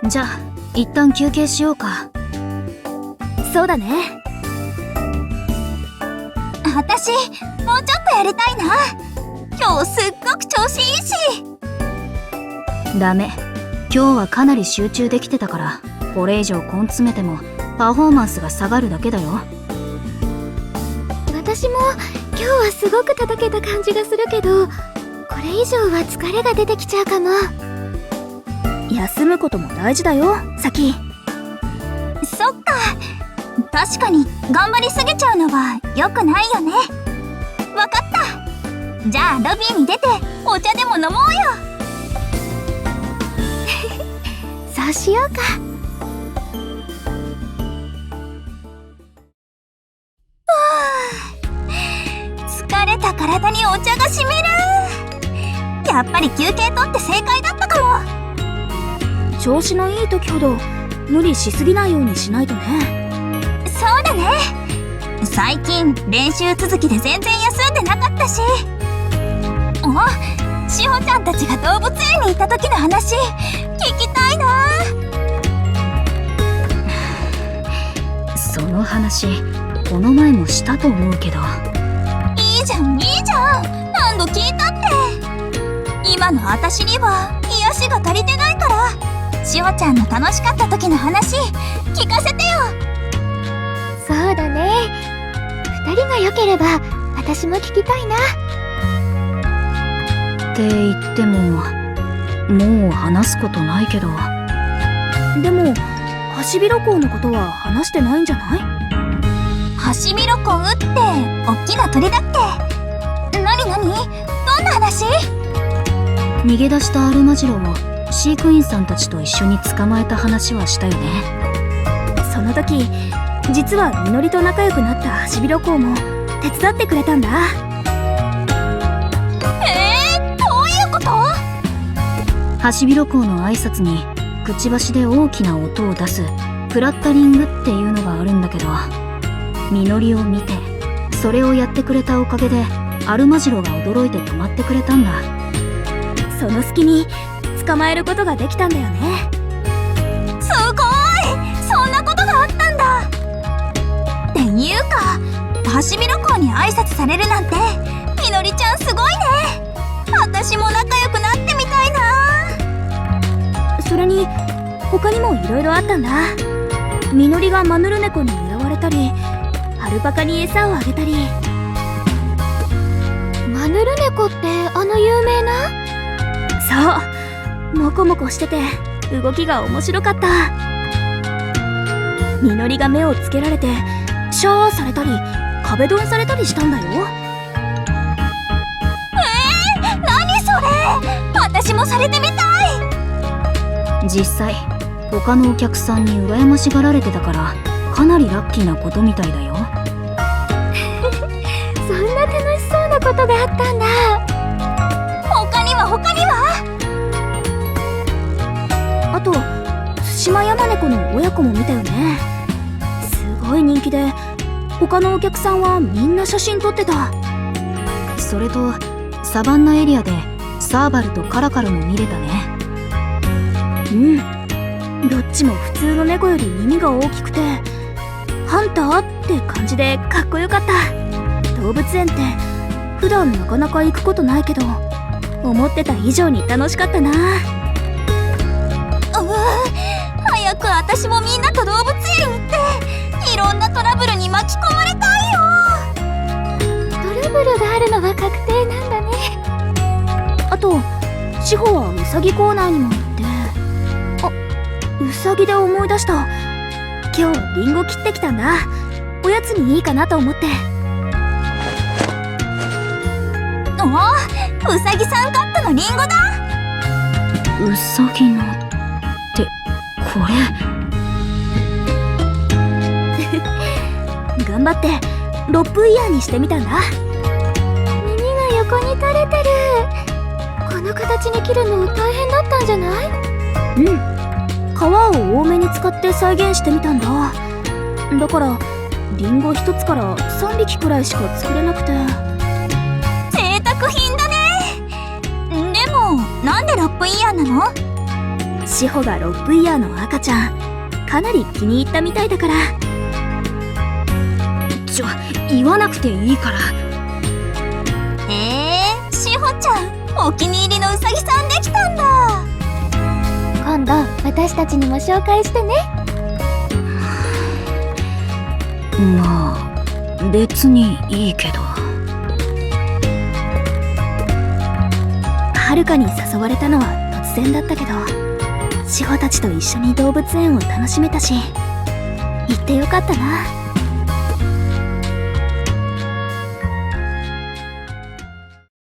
じゃあ一旦休憩しようか。そうだね。私もうちょっとやりたいな。今日すっごく調子いいし。ダメ、今日はかなり集中できてたから、これ以上根詰めてもパフォーマンスが下がるだけだよ。私も今日はすごく叩けた感じがするけど、これ以上は疲れが出てきちゃうかも。休むことも大事だよ、サキ。そっか、確かに頑張りすぎちゃうのは良くないよね。わかった。じゃあロビーに出てお茶でも飲もうよ。そうしようか。疲れた体にお茶がしみる。やっぱり休憩取って正解だったかも。調子のいい時ほど無理しすぎないようにしないとね。そうだね。最近練習続きで全然休んでなかったし。お、しほちゃんたちが動物園に行った時の話聞きたいな。その話この前もしたと思うけど。いいじゃんいいじゃん、何度聞いたって。今の私には癒しが足りてないから、しほちゃんの楽しかった時の話聞かせてよ。そうだね。二人が良ければ私も聞きたいな。って言ってももう話すことないけど。でもハシビロコウのことは話してないんじゃない？ハシビロコウっておっきな鳥だっけ？なになに？どんな話？逃げ出したアルマジロを飼育員さんたちと一緒に捕まえた話はしたよね。その時実はみのりと仲良くなったハシビロコウも手伝ってくれたんだ。どういうこと？ハシビロコウの挨拶にくちばしで大きな音を出すクラッタリングっていうのがあるんだけど、みのりを見てそれをやってくれたおかげでアルマジロが驚いて止まってくれたんだ。その隙に捕まえることができたんだよね。すごい！そんなことがあったんだ。っていうか、ハシビロコウに挨拶されるなんてみのりちゃんすごいね。私も仲良くなってみたいな。それに他にもいろいろあったんだ。みのりがマヌルネコに狙われたり、アルパカに餌をあげたり。マヌルネコってあの有名な？そう、モコモコしてて動きが面白かった。みのりが目をつけられてシャーされたり壁ドンされたりしたんだよ。何それ？私もされてみたい。実際他のお客さんに羨ましがられてたからかなりラッキーなことみたいだよ。そんな楽しそうなことがあったんだ。他にはあとツシマヤマネコの親子も見たよね。すごい人気で他のお客さんはみんな写真撮ってた。それとサバンナエリアでサーバルとカラカルも見れたね。うん、どっちも普通の猫より耳が大きくてハンターって感じでかっこよかった。動物園って普段なかなか行くことないけど思ってた以上に楽しかったな。早く私もみんなと動物園行っていろんなトラブルに巻き込まれたいよ。トラブルがあるのは確定なんだね。あと志保はウサギコーナーにも行って、ウサギで思い出した。今日リンゴ切ってきたんだ。おやつにいいかなと思って。ウサギさんカットのリンゴだ。ウサギのってこれ。頑張ってロップイヤーにしてみたんだ。耳が横に垂れてる。この形に切るの大変だったんじゃない？うん、皮を多めに使って再現してみたんだ。だからリンゴ一つから3匹くらいしか作れなくて。贅沢品だね。でもなんでロップイヤーなの？志保がロップイヤーの赤ちゃんかなり気に入ったみたいだから。言わなくていいから。志保ちゃんお気に入りのウサギさんできたんだ。今度私たちにも紹介してね。まあ別にいいけど。はるかに誘われたのは突然だったけど、志保たちと一緒に動物園を楽しめたし、行ってよかったな。